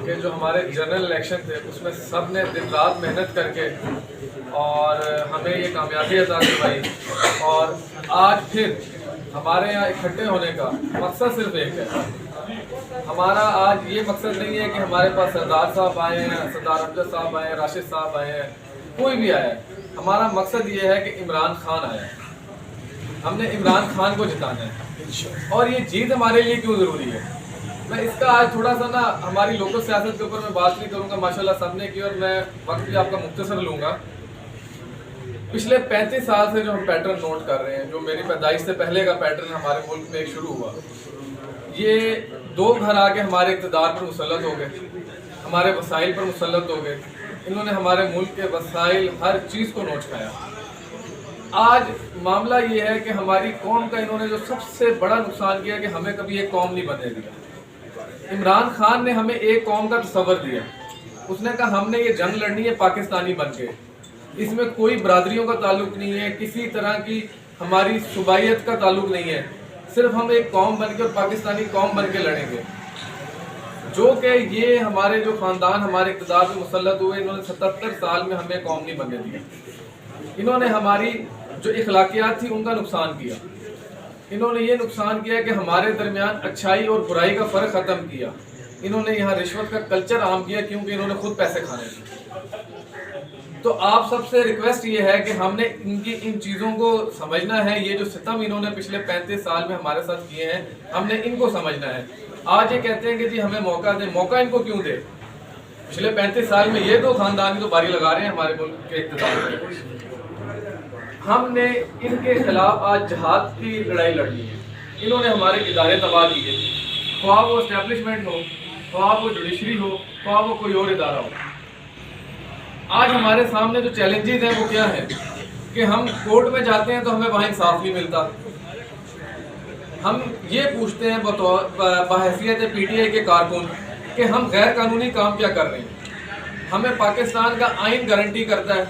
کہ جو ہمارے جنرل الیکشن تھے اس میں سب نے دن رات محنت کر کے اور ہمیں یہ کامیابی عطا کروائی، اور آج پھر ہمارے یہاں اکٹھے ہونے کا مقصد صرف ایک ہے۔ ہمارا آج یہ مقصد نہیں ہے کہ ہمارے پاس سردار صاحب آئے ہیں، سردار امجد صاحب آئے ہیں، راشد صاحب آئے ہیں، کوئی بھی آیا ہے۔ ہمارا مقصد یہ ہے کہ عمران خان آیا ہے، ہم نے عمران خان کو جتانا ہے۔ اور یہ جیت ہمارے لیے کیوں ضروری ہے، میں اس کا آج تھوڑا سا ہماری لوکل سیاست کے اوپر میں بات نہیں کروں گا، ماشاءاللہ سب نے کی، اور میں وقت بھی آپ کا مختصر لوں گا۔ پچھلے 35 سال سے جو ہم پیٹرن نوٹ کر رہے ہیں، جو میری پیدائش سے پہلے کا پیٹرن ہمارے ملک میں ایک شروع ہوا، یہ دو گھر آگے ہمارے اقتدار پر مسلط ہو گئے، ہمارے وسائل پر مسلط ہو گئے، انہوں نے ہمارے ملک کے وسائل ہر چیز کو نوچ کھایا۔ آج معاملہ یہ ہے کہ ہماری قوم کا انہوں نے جو سب سے بڑا نقصان کیا کہ ہمیں کبھی ایک قوم نہیں بننے دیا۔ عمران خان نے ہمیں ایک قوم کا تصور دیا، اس نے کہا ہم نے یہ جنگ لڑنی ہے پاکستانی بن کے، اس میں کوئی برادریوں کا تعلق نہیں ہے، کسی طرح کی ہماری صوبائیت کا تعلق نہیں ہے، صرف ہم ایک قوم بن کے اور پاکستانی قوم بن کے لڑیں گے۔ جو کہ یہ ہمارے جو خاندان ہمارے اقتدار پہ مسلط ہوئے، انہوں نے 77 سال میں ہمیں قوم نہیں بننے دیا۔ انہوں نے ہماری جو اخلاقیات تھی ان کا نقصان کیا، انہوں نے یہ نقصان کیا کہ ہمارے درمیان اچھائی اور برائی کا فرق ختم کیا، انہوں نے یہاں رشوت کا کلچر عام کیا کیونکہ انہوں نے خود پیسے کھانے تھے۔ تو آپ سب سے ریکویسٹ یہ ہے کہ ہم نے ان چیزوں کو سمجھنا ہے، یہ جو ستم انہوں نے پچھلے 35 سال میں ہمارے ساتھ کیے ہیں، ہم نے ان کو سمجھنا ہے۔ آج یہ کہتے ہیں کہ جی ہمیں موقع دیں، موقع ان کو کیوں دے؟ پچھلے 35 سال میں یہ دو خاندان تو باری لگا رہے ہیں ہمارے ملک کے اقتدار میں۔ ہم نے ان کے خلاف آج جہاد کی لڑائی لڑنی ہے۔ انہوں نے ہمارے ادارے تباہ کیے، خواہ وہ اسٹیبلشمنٹ ہو، خواہ وہ جوڈیشری ہو، خواہ وہ کوئی اور ادارہ ہو۔ آج ہمارے سامنے جو چیلنجز ہیں وہ کیا ہیں کہ ہم کورٹ میں جاتے ہیں تو ہمیں وہاں انصاف نہیں ملتا۔ ہم یہ پوچھتے ہیں بحیثیت پی ٹی آئی کے کارکن کہ ہم غیر قانونی کام کیا کر رہے ہیں۔ ہمیں پاکستان کا آئین گارنٹی کرتا ہے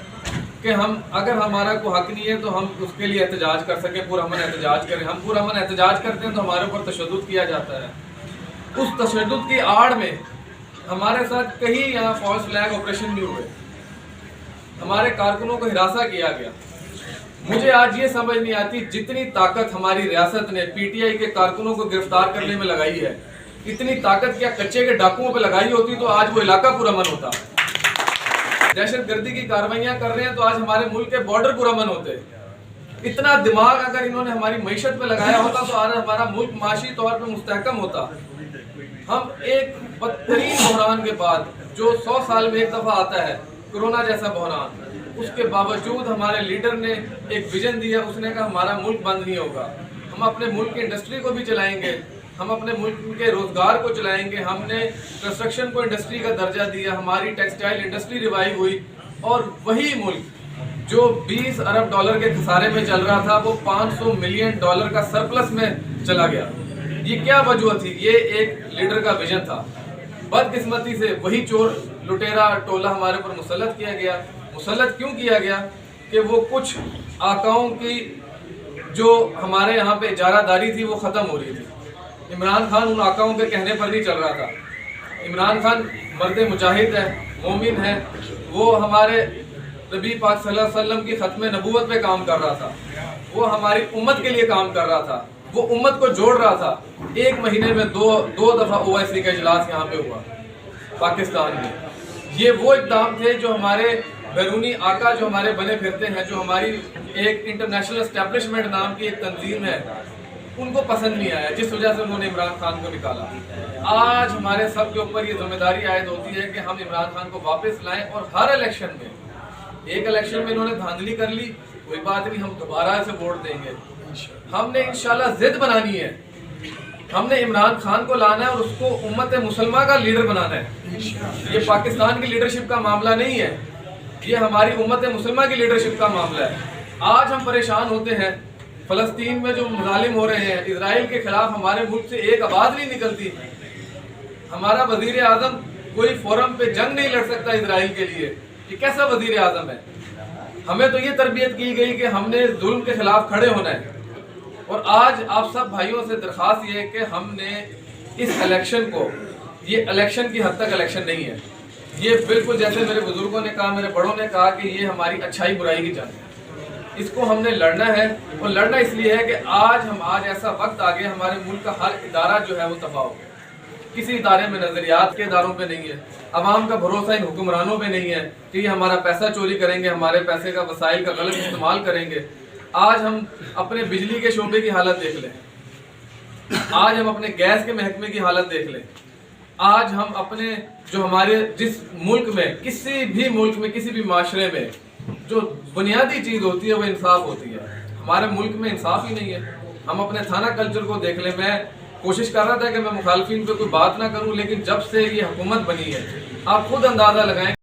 کہ ہم اگر ہمارا کوئی حق نہیں ہے تو ہم اس کے لیے احتجاج کر سکیں، پرامن احتجاج کریں۔ ہم پرامن احتجاج کرتے ہیں تو ہمارے اوپر تشدد کیا جاتا ہے۔ اس تشدد کی آڑ میں ہمارے ساتھ کہیں یہاں فالس فلیگ آپریشن بھی ہوئے، ہمارے کارکنوں کو ہراساں کیا گیا۔ مجھے آج یہ سمجھ نہیں آتی جتنی طاقت ہماری ریاست نے پی ٹی آئی کے کارکنوں کو گرفتار کرنے میں لگائی ہے، اتنی طاقت کیا کچے کے ڈاکوؤں پہ لگائی ہوتی تو آج وہ علاقہ پرامن ہوتا۔ دہشت گردی کی کارروائیاں کر رہے ہیں تو آج ہمارے ملک کے بارڈر پرامن ہوتے۔ اتنا دماغ اگر انہوں نے ہماری معیشت پہ لگایا ہوتا تو آج ہمارا ملک معاشی طور پہ مستحکم ہوتا۔ ہم ایک بدترین بحران کے بعد جو 100 سال میں ایک دفعہ آتا ہے، کرونا جیسا بحران، اس کے باوجود ہمارے لیڈر نے ایک ویژن دیا، اس نے کہا ہمارا ملک بند نہیں ہوگا، ہم اپنے ملک کی انڈسٹری کو بھی چلائیں گے، ہم اپنے ملک کے روزگار کو چلائیں گے۔ ہم نے کنسٹرکشن کو انڈسٹری کا درجہ دیا، ہماری ٹیکسٹائل انڈسٹری ریوائیو ہوئی، اور وہی ملک جو 20 ارب ڈالر کے خسارے میں چل رہا تھا وہ 500 ملین ڈالر کا سرپلس میں چلا گیا۔ یہ کیا وجہ تھی؟ یہ ایک لیڈر کا ویژن تھا۔ بدقسمتی سے وہی چور لٹیرا ٹولہ ہمارے پر مسلط کیا گیا۔ مسلط کیوں کیا گیا؟ کہ وہ کچھ آقاؤں کی جو ہمارے یہاں پہ اجارہ داری تھی وہ ختم ہو رہی تھی۔ عمران خان ان آقاؤں کے کہنے پر نہیں چل رہا تھا۔ عمران خان مرد مجاہد ہے، مومن ہے، وہ ہمارے نبی پاک صلی اللہ علیہ وسلم کی ختم نبوت پہ کام کر رہا تھا، وہ ہماری امت کے لیے کام کر رہا تھا، وہ امت کو جوڑ رہا تھا۔ ایک مہینے میں دو دفعہ OIC کا اجلاس یہاں پہ ہوا پاکستان میں۔ یہ وہ اقدام تھے جو ہمارے بیرونی آقا جو ہمارے بنے پھرتے ہیں، جو ہماری ایک انٹرنیشنل اسٹیبلشمنٹ نام کی ایک تنظیم ہے، ان کو پسند نہیں آیا، جس وجہ سے انہوں نے عمران خان کو نکالا۔ آج ہمارے سب کے اوپر یہ ذمہ داری عائد ہوتی ہے کہ ہم عمران خان کو واپس لائیں، اور ہر الیکشن میں، ایک الیکشن میں انہوں نے دھاندلی کر لی، کوئی بات نہیں، ہم دوبارہ سے ووٹ دیں گے۔ ہم نے انشاءاللہ ضد بنانی ہے، ہم نے عمران خان کو لانا ہے اور اس کو امت مسلمہ کا لیڈر بنانا ہے۔ یہ پاکستان کی لیڈرشپ کا معاملہ نہیں ہے، یہ ہماری امت مسلمہ کی لیڈرشپ کا معاملہ ہے۔ آج ہم پریشان ہوتے ہیں، فلسطین میں جو مظالم ہو رہے ہیں، اسرائیل کے خلاف ہمارے ملک سے ایک آواز نہیں نکلتی۔ ہمارا وزیر اعظم کوئی فورم پہ جنگ نہیں لڑ سکتا اسرائیل کے لیے، یہ کیسا وزیر اعظم ہے؟ ہمیں تو یہ تربیت کی گئی کہ ہم نے ظلم کے خلاف کھڑے ہونا ہے۔ اور آج آپ سب بھائیوں سے درخواست یہ ہے کہ ہم نے اس الیکشن کو یہ الیکشن کی حد تک الیکشن نہیں ہے. یہ بالکل جیسے میرے بزرگوں نے کہا, میرے بڑوں نے کہا کہ یہ ہماری اچھائی برائی کی جنگ ہے. اس کو ہم نے لڑنا ہے, اور لڑنا اس لیے ہے کہ آج ایسا وقت آ گیا, ہمارے ملک کا ہر ادارہ جو ہے وہ تباہ ہو گیا. کسی ادارے میں نظریات کے اداروں پہ نہیں ہے, عوام کا بھروسہ ان حکمرانوں پہ نہیں ہے کہ یہ ہمارا پیسہ چوری کریں گے, ہمارے پیسے کا وسائل کا غلط استعمال کریں گے. آج ہم اپنے بجلی کے شعبے کی حالت دیکھ لیں, آج ہم اپنے گیس کے محکمے کی حالت دیکھ لیں, آج ہم اپنے جو ہمارے جس ملک میں, کسی بھی ملک میں, کسی بھی معاشرے میں جو بنیادی چیز ہوتی ہے وہ انصاف ہوتی ہے, ہمارے ملک میں انصاف ہی نہیں ہے. ہم اپنے تھانہ کلچر کو دیکھ لیں. میں کوشش کر رہا تھا کہ میں مخالفین پہ کوئی بات نہ کروں, لیکن جب سے یہ حکومت بنی ہے آپ خود اندازہ لگائیں